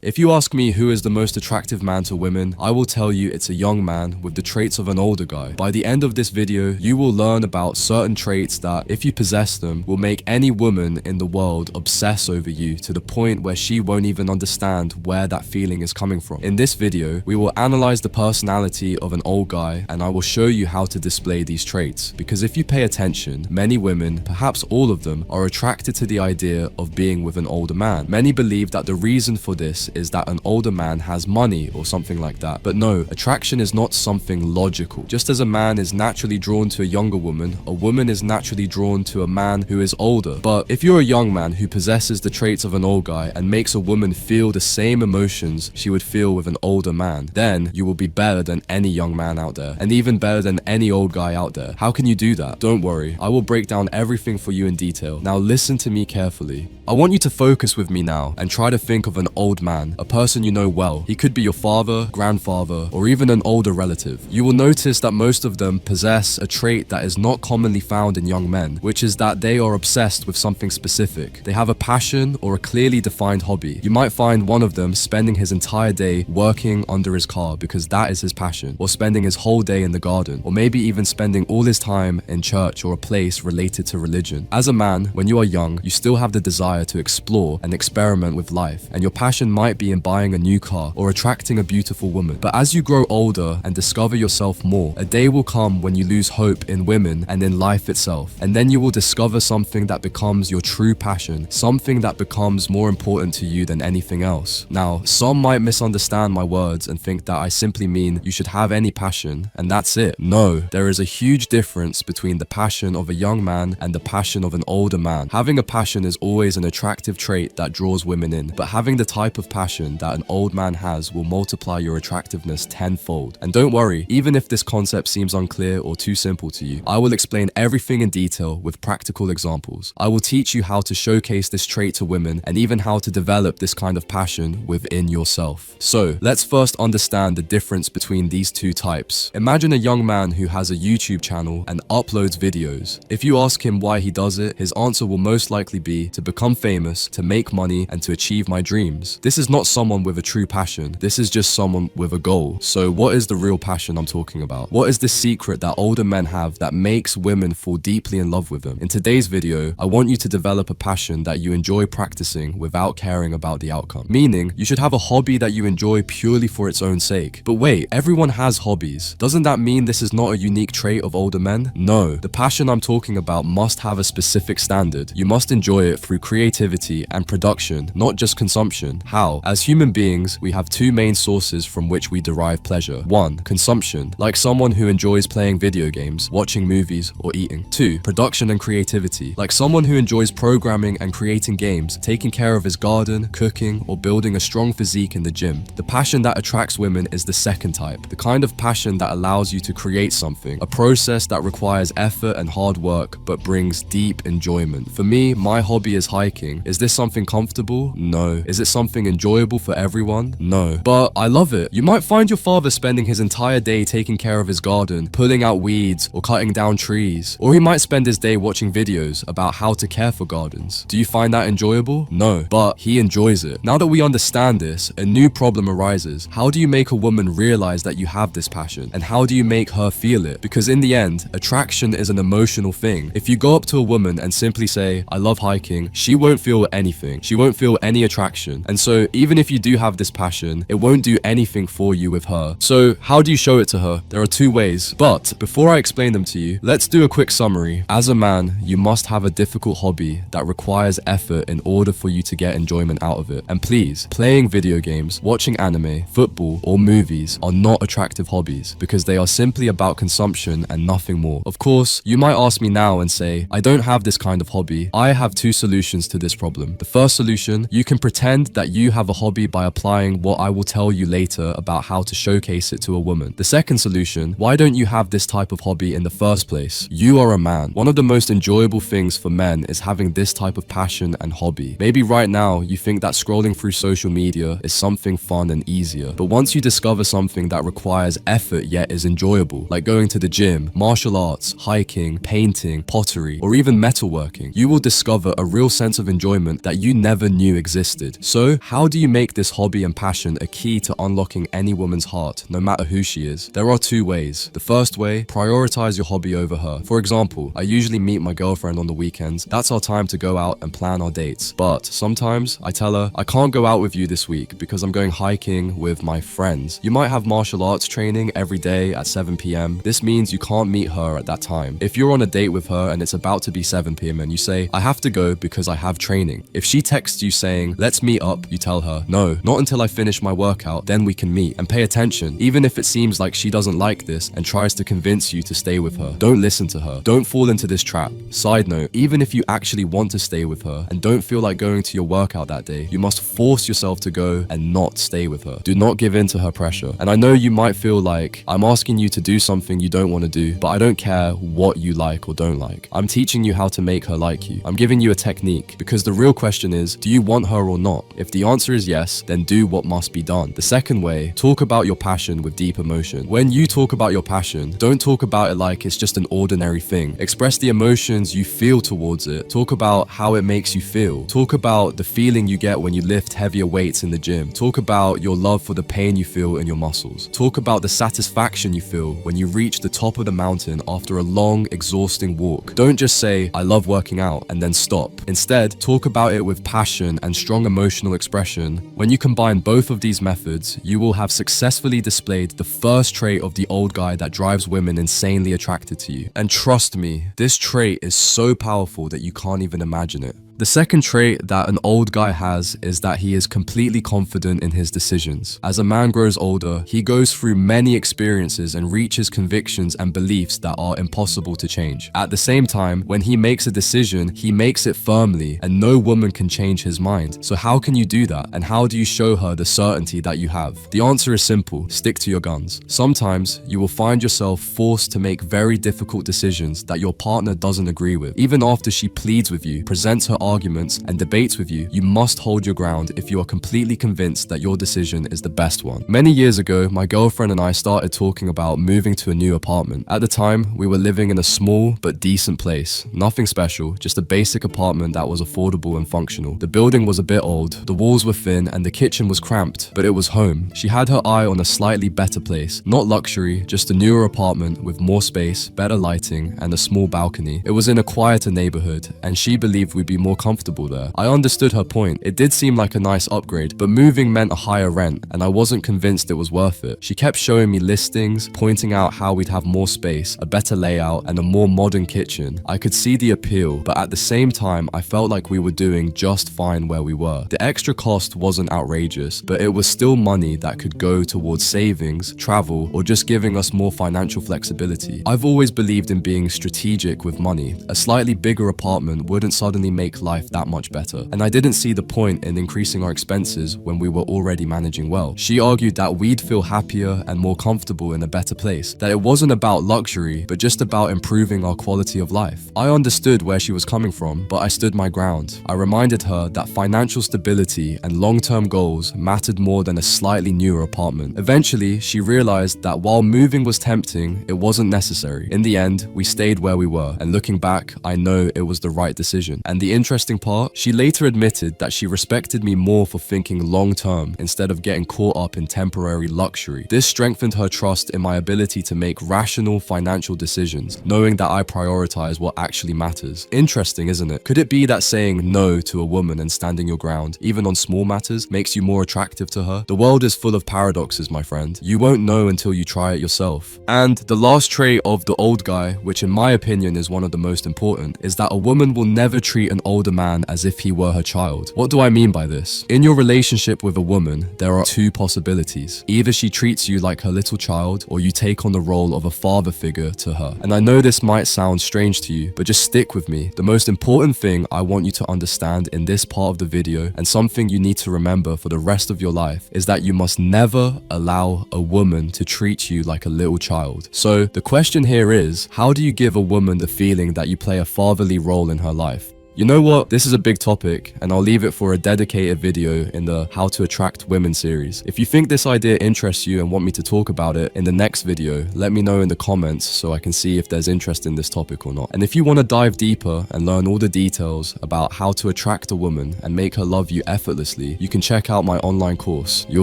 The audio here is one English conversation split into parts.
If you ask me who is the most attractive man to women, I will tell you it's a young man with the traits of an older guy. By the end of this video, you will learn about certain traits that, if you possess them, will make any woman in the world obsess over you to the point where she won't even understand where that feeling is coming from. In this video, we will analyze the personality of an old guy, and I will show you how to display these traits. Because if you pay attention, many women, perhaps all of them, are attracted to the idea of being with an older man. Many believe that the reason for this is that an older man has money or something like that. But no, attraction is not something logical. Just as a man is naturally drawn to a younger woman, a woman is naturally drawn to a man who is older. But if you're a young man who possesses the traits of an old guy and makes a woman feel the same emotions she would feel with an older man, then you will be better than any young man out there, and even better than any old guy out there. How can you do that? Don't worry, I will break down everything for you in detail. Now listen to me carefully. I want you to focus with me now and try to think of an old man, a person you know well. He could be your father, grandfather, or even an older relative. You will notice that most of them possess a trait that is not commonly found in young men, which is that they are obsessed with something specific. They have a passion or a clearly defined hobby. You might find one of them spending his entire day working under his car because that is his passion, or spending his whole day in the garden, or maybe even spending all his time in church or a place related to religion. As a man, when you are young, you still have the desire to explore and experiment with life, and your passion might be in buying a new car or attracting a beautiful woman. But as you grow older and discover yourself more, a day will come when you lose hope in women and in life itself, and then you will discover something that becomes your true passion, something that becomes more important to you than anything else. Now, some might misunderstand my words and think that I simply mean you should have any passion and that's it. No, there is a huge difference between the passion of a young man and the passion of an older man. Having a passion is always an attractive trait that draws women in, but having the type of passion that an old man has will multiply your attractiveness tenfold. And don't worry, even if this concept seems unclear or too simple to you, I will explain everything in detail with practical examples. I will teach you how to showcase this trait to women and even how to develop this kind of passion within yourself. So, let's first understand the difference between these two types. Imagine a young man who has a YouTube channel and uploads videos. If you ask him why he does it, his answer will most likely be to become famous, to make money, and to achieve my dreams. This is not someone with a true passion. This is just someone with a goal. So what is the real passion I'm talking about? What is the secret that older men have that makes women fall deeply in love with them? In today's video, I want you to develop a passion that you enjoy practicing without caring about the outcome. Meaning, you should have a hobby that you enjoy purely for its own sake. But wait, everyone has hobbies. Doesn't that mean this is not a unique trait of older men? No, the passion I'm talking about must have a specific standard. You must enjoy it through creativity and production, not just consumption. How? As human beings, we have two main sources from which we derive pleasure. 1. Consumption, like someone who enjoys playing video games, watching movies, or eating. 2. Production and creativity, like someone who enjoys programming and creating games, taking care of his garden, cooking, or building a strong physique in the gym. The passion that attracts women is the second type, the kind of passion that allows you to create something, a process that requires effort and hard work, but brings deep enjoyment. For me, my hobby is hiking. Is this something comfortable? No. Is it something enjoyable for everyone? No. But I love it. You might find your father spending his entire day taking care of his garden, pulling out weeds, or cutting down trees. Or he might spend his day watching videos about how to care for gardens. Do you find that enjoyable? No. But he enjoys it. Now that we understand this, a new problem arises. How do you make a woman realize that you have this passion? And how do you make her feel it? Because in the end, attraction is an emotional thing. If you go up to a woman and simply say, I love hiking, she won't feel anything. She won't feel any attraction. And so even if you do have this passion, it won't do anything for you with her. So how do you show it to her? There are two ways. But before I explain them to you, let's do a quick summary. As a man, you must have a difficult hobby that requires effort in order for you to get enjoyment out of it. And please, playing video games, watching anime, football, or movies are not attractive hobbies because they are simply about consumption and nothing more. Of course, you might ask me now and say, I don't have this kind of hobby. I have two solutions to this problem. The first solution, you can pretend that you have a hobby by applying what I will tell you later about how to showcase it to a woman. The second solution, why don't you have this type of hobby in the first place? You are a man. One of the most enjoyable things for men is having this type of passion and hobby. Maybe right now you think that scrolling through social media is something fun and easier, but once you discover something that requires effort yet is enjoyable, like going to the gym, martial arts, hiking, painting, pottery, or even metalworking, you will discover a real sense of enjoyment that you never knew existed. So how do do you make this hobby and passion a key to unlocking any woman's heart, no matter who she is? There are two ways. The first way, prioritize your hobby over her. For example, I usually meet my girlfriend on the weekends. That's our time to go out and plan our dates. But sometimes I tell her, I can't go out with you this week because I'm going hiking with my friends. You might have martial arts training every day at 7 p.m. This means you can't meet her at that time. If you're on a date with her and it's about to be 7 p.m. and you say, I have to go because I have training. If she texts you saying, let's meet up, you tell her, no, not until I finish my workout, then we can meet. And pay attention, even if it seems like she doesn't like this and tries to convince you to stay with her. Don't listen to her. Don't fall into this trap. Side note, even if you actually want to stay with her and don't feel like going to your workout that day, you must force yourself to go and not stay with her. Do not give in to her pressure. And I know you might feel like I'm asking you to do something you don't want to do, but I don't care what you like or don't like. I'm teaching you how to make her like you. I'm giving you a technique because the real question is, do you want her or not? If the answer is yes, then do what must be done. The second way, talk about your passion with deep emotion. When you talk about your passion, don't talk about it like it's just an ordinary thing. Express the emotions you feel towards it. Talk about how it makes you feel. Talk about the feeling you get when you lift heavier weights in the gym. Talk about your love for the pain you feel in your muscles. Talk about the satisfaction you feel when you reach the top of the mountain after a long, exhausting walk. Don't just say, I love working out, and then stop. Instead, talk about it with passion and strong emotional expression. When you combine both of these methods, you will have successfully displayed the first trait of the old guy that drives women insanely attracted to you. And trust me, this trait is so powerful that you can't even imagine it. The second trait that an old guy has is that he is completely confident in his decisions. As a man grows older, he goes through many experiences and reaches convictions and beliefs that are impossible to change. At the same time, when he makes a decision, he makes it firmly and no woman can change his mind. So how can you do that? And how do you show her the certainty that you have? The answer is simple: stick to your guns. Sometimes you will find yourself forced to make very difficult decisions that your partner doesn't agree with. Even after she pleads with you, presents her arguments, and debates with you, you must hold your ground if you are completely convinced that your decision is the best one. Many years ago, my girlfriend and I started talking about moving to a new apartment. At the time, we were living in a small but decent place. Nothing special, just a basic apartment that was affordable and functional. The building was a bit old, the walls were thin, and the kitchen was cramped, but it was home. She had her eye on a slightly better place. Not luxury, just a newer apartment with more space, better lighting, and a small balcony. It was in a quieter neighborhood, and she believed we'd be more comfortable there. I understood her point. It did seem like a nice upgrade, but moving meant a higher rent, and I wasn't convinced it was worth it. She kept showing me listings, pointing out how we'd have more space, a better layout, and a more modern kitchen. I could see the appeal, but at the same time, I felt like we were doing just fine where we were. The extra cost wasn't outrageous, but it was still money that could go towards savings, travel, or just giving us more financial flexibility. I've always believed in being strategic with money. A slightly bigger apartment wouldn't suddenly make life that much better, and I didn't see the point in increasing our expenses when we were already managing well. She argued that we'd feel happier and more comfortable in a better place, that it wasn't about luxury, but just about improving our quality of life. I understood where she was coming from, but I stood my ground. I reminded her that financial stability and long-term goals mattered more than a slightly newer apartment. Eventually, she realized that while moving was tempting, it wasn't necessary. In the end, we stayed where we were, and looking back, I know it was the right decision. And the interesting part, she later admitted that she respected me more for thinking long-term instead of getting caught up in temporary luxury. This strengthened her trust in my ability to make rational financial decisions, knowing that I prioritize what actually matters. Interesting, isn't it? Could it be that saying no to a woman and standing your ground, even on small matters, makes you more attractive to her? The world is full of paradoxes, my friend. You won't know until you try it yourself. And the last trait of the old guy, which in my opinion is one of the most important, is that a woman will never treat an older man as if he were her child. What do I mean by this? In your relationship with a woman, there are two possibilities. Either she treats you like her little child, or you take on the role of a father figure to her. And I know this might sound strange to you, but just stick with me. The most important thing I want you to understand in this part of the video, and something you need to remember for the rest of your life, is that you must never allow a woman to treat you like a little child. So the question here is, how do you give a woman the feeling that you play a fatherly role in her life? You know what? This is a big topic, and I'll leave it for a dedicated video in the How to Attract Women series. If you think this idea interests you and want me to talk about it in the next video, let me know in the comments so I can see if there's interest in this topic or not. And if you want to dive deeper and learn all the details about how to attract a woman and make her love you effortlessly, you can check out my online course. You'll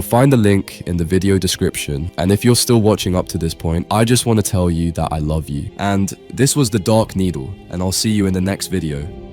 find the link in the video description. And if you're still watching up to this point, I just want to tell you that I love you. And this was the Dark Needle, and I'll see you in the next video.